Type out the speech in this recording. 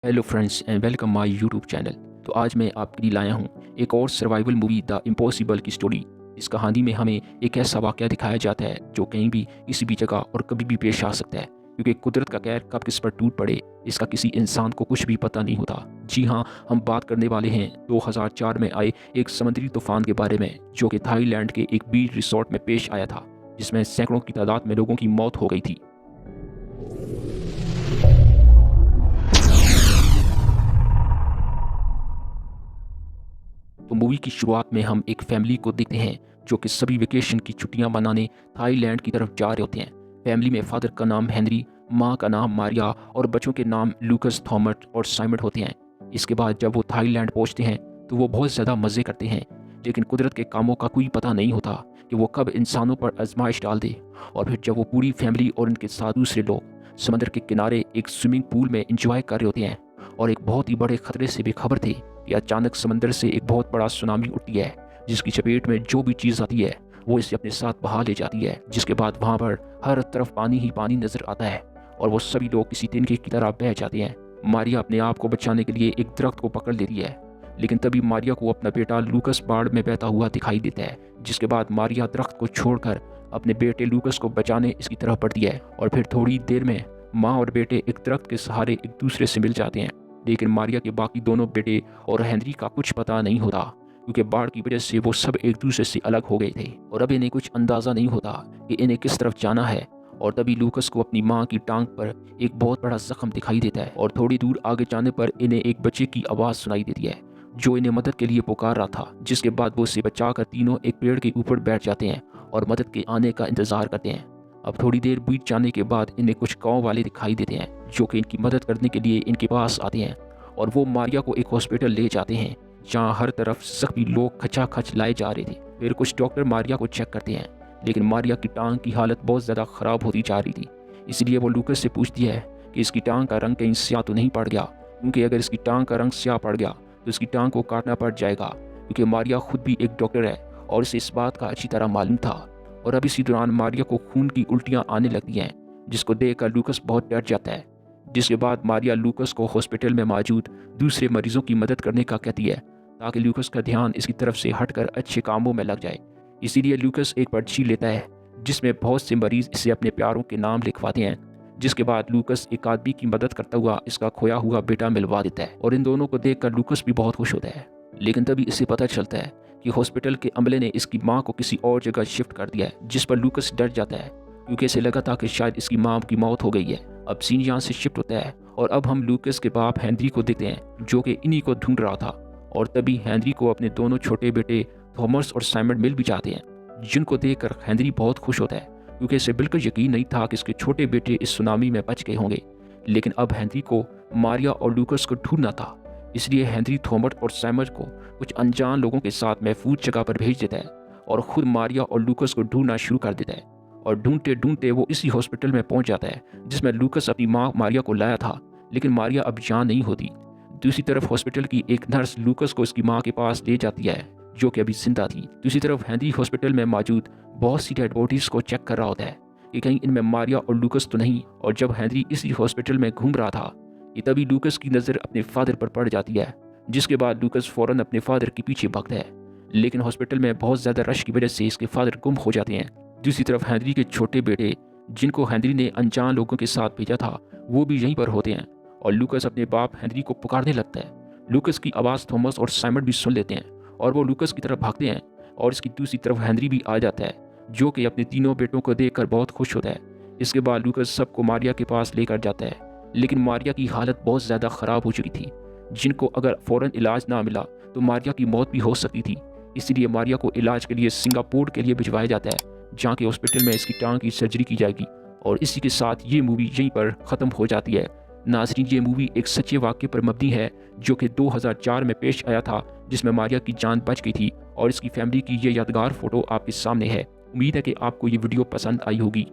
Hello friends and welcome my YouTube channel. तो आज मैं आपके लिए लाया हूँ एक और सर्वाइवल मूवी द इम्पॉसिबल की स्टोरी। इस कहानी में हमें एक ऐसा वाक़या दिखाया जाता है जो कहीं भी किसी भी जगह और कभी भी पेश आ सकता है, क्योंकि कुदरत का कहर कब किस पर टूट पड़े इसका किसी इंसान को कुछ भी पता नहीं होता। जी हाँ, हम बात करने वाले हैं 2004 में आए एक समुद्री तूफान के बारे में, जो कि थाईलैंड के एक बीच रिसोर्ट में पेश आया था, जिसमें सैकड़ों की तादाद में लोगों की मौत हो गई थी। तो मूवी की शुरुआत में हम एक फैमिली को देखते हैं जो कि सभी वेकेशन की छुट्टियां मनाने थाईलैंड की तरफ जा रहे होते हैं। फैमिली में फादर का नाम हेनरी, माँ का नाम मारिया और बच्चों के नाम लूकस, थॉमस और साइमन होते हैं। इसके बाद जब वो थाईलैंड पहुंचते हैं तो वो बहुत ज़्यादा मज़े करते हैं, लेकिन कुदरत के कामों का कोई पता नहीं होता कि वो कब इंसानों पर आजमाइश डाल दे। और फिर जब वो पूरी फैमिली और उनके साथ दूसरे लोग समंदर के किनारे एक स्विमिंग पूल में इंजॉय कर रहे होते हैं, और एक बहुत ही बड़े खतरे से बेखबर थे कि अचानक समंदर से एक बहुत बड़ा सुनामी उठती है, जिसकी चपेट में जो भी चीज़ आती है वो इसे अपने साथ बहा ले जाती है। जिसके बाद वहाँ पर हर तरफ पानी ही पानी नजर आता है और वो सभी लोग किसी तिनके की तरह बह जाते हैं। मारिया अपने आप को बचाने के लिए एक दरख्त को पकड़ लेती है, लेकिन तभी मारिया को अपना बेटा लूकस बाढ़ में बहता हुआ दिखाई देता है। जिसके बाद मारिया दरख्त को छोड़कर अपने बेटे लूकस को बचाने इसकी तरफ बढ़ती है, और फिर थोड़ी देर में माँ और बेटे एक दरख्त के सहारे एक दूसरे से मिल जाते हैं। लेकिन मारिया के बाकी दोनों बेटे और हेनरी का कुछ पता नहीं होता, क्योंकि बाढ़ की वजह से वो सब एक दूसरे से अलग हो गए थे और अब इन्हें कुछ अंदाज़ा नहीं होता कि इन्हें किस तरफ जाना है। और तभी लूकस को अपनी माँ की टांग पर एक बहुत बड़ा जख्म दिखाई देता है, और थोड़ी दूर आगे जाने पर इन्हें एक बच्चे की आवाज़ सुनाई देती है जो इन्हें मदद के लिए पुकार रहा था। जिसके बाद वो उसे बचाकर तीनों एक पेड़ के ऊपर बैठ जाते हैं और मदद के आने का इंतज़ार करते हैं। अब थोड़ी देर बीत जाने के बाद इन्हें कुछ गाँव वाले दिखाई देते हैं जो कि इनकी मदद करने के लिए इनके पास आते हैं, और वो मारिया को एक हॉस्पिटल ले जाते हैं जहां हर तरफ जख्मी लोग खचाखच लाए जा रहे थे। फिर कुछ डॉक्टर मारिया को चेक करते हैं, लेकिन मारिया की टांग की हालत बहुत ज़्यादा ख़राब होती जा रही थी। इसलिए वो लूकस से पूछती है कि इसकी टांग का रंग कहीं स्याह तो नहीं पड़ गया, क्योंकि अगर इसकी टांग का रंग स्याह पड़ गया तो इसकी टांग को काटना पड़ जाएगा, क्योंकि मारिया खुद भी एक डॉक्टर है और इसे इस बात का अच्छी तरह मालूम था। और अब इसी दौरान मारिया को खून की उल्टियाँ आने लगती हैं, जिसको देखकर लूकस बहुत डर जाता है। जिसके बाद मारिया लूकस को हॉस्पिटल में मौजूद दूसरे मरीजों की मदद करने का कहती है, ताकि लूकस का ध्यान इसकी तरफ से हटकर अच्छे कामों में लग जाए। इसीलिए लूकस एक पर्ची लेता है जिसमें बहुत से मरीज इसे अपने प्यारों के नाम लिखवाते हैं। जिसके बाद लूकस एक आदमी की मदद करता हुआ इसका खोया हुआ बेटा मिलवा देता है, और इन दोनों को देखकर लूकस भी बहुत खुश होता है। लेकिन तभी इसे पता चलता है कि हॉस्पिटल के अमले ने इसकी माँ को किसी और जगह शिफ्ट कर दिया है, जिस पर लूकस डर जाता है, क्योंकि इसे लगा था कि शायद इसकी माँ की मौत हो गई है। अब सीन यहाँ से शिफ्ट होता है और अब हम लूकस के बाप हेनरी को देखते हैं जो कि इन्हीं को ढूंढ रहा था। और तभी हेनरी को अपने दोनों छोटे बेटे थॉमस और साइमन मिल भी जाते हैं, जिनको देखकर हेनरी बहुत खुश होता है, क्योंकि इसे बिल्कुल यकीन नहीं था कि इसके छोटे बेटे इस सुनामी में बच गए होंगे। लेकिन अब हेनरी को मारिया और लूकस को ढूंढना था, इसलिए हेनरी थॉमस और साइमन को कुछ अनजान लोगों के साथ महफूज जगह पर भेज देता है और खुद मारिया और लूकस को ढूंढना शुरू कर देता है। और ढूंढते ढूंढते वो इसी हॉस्पिटल में पहुंच जाता है जिसमें लूकस अपनी माँ मारिया को लाया था, लेकिन मारिया अब यहाँ नहीं होती। दूसरी तरफ हॉस्पिटल की एक नर्स लूकस को उसकी माँ के पास ले जाती है जो कि अभी जिंदा थी। दूसरी तरफ हेनरी हॉस्पिटल में मौजूद बहुत सी डेड बॉडीज को चेक कर रहा होता है कि कहीं इनमें मारिया और लूकस तो नहीं। और जब हेनरी इसी हॉस्पिटल में घूम रहा था कि तभी लूकस की नज़र अपने फादर पर पड़ जाती है। जिसके बाद लूकस फौरन अपने फादर के पीछे भागता है, लेकिन हॉस्पिटल में बहुत ज़्यादा रश की वजह से इसके फादर गुम हो जाते हैं। दूसरी तरफ हेनरी के छोटे बेटे, जिनको हेनरी ने अनजान लोगों के साथ भेजा था, वो भी यहीं पर होते हैं, और लूकस अपने बाप हेनरी को पुकारने लगता है। लूकस की आवाज़ थॉमस और साइमन भी सुन लेते हैं और वो लूकस की तरफ भागते हैं, और इसकी दूसरी तरफ हेनरी भी आ जाता है जो कि अपने तीनों बेटों को देखकर बहुत खुश होता है। इसके बाद लूकस सबको मारिया के पास लेकर जाता है, लेकिन मारिया की हालत बहुत ज़्यादा ख़राब हो चुकी थी, जिनको अगर फ़ौरन इलाज ना मिला तो मारिया की मौत भी हो सकती थी। इसीलिए मारिया को इलाज के लिए सिंगापुर के लिए भिजवाया जाता है, जहाँ के हॉस्पिटल में इसकी टांग की सर्जरी की जाएगी। और इसी के साथ ये मूवी यहीं पर ख़त्म हो जाती है। नाज़रीन, ये मूवी एक सच्चे वाक़े पर मबनी है जो कि 2004 में पेश आया था, जिसमें मारिया की जान बच गई थी, और इसकी फैमिली की ये यादगार फ़ोटो आपके सामने है। उम्मीद है कि आपको ये वीडियो पसंद आई होगी।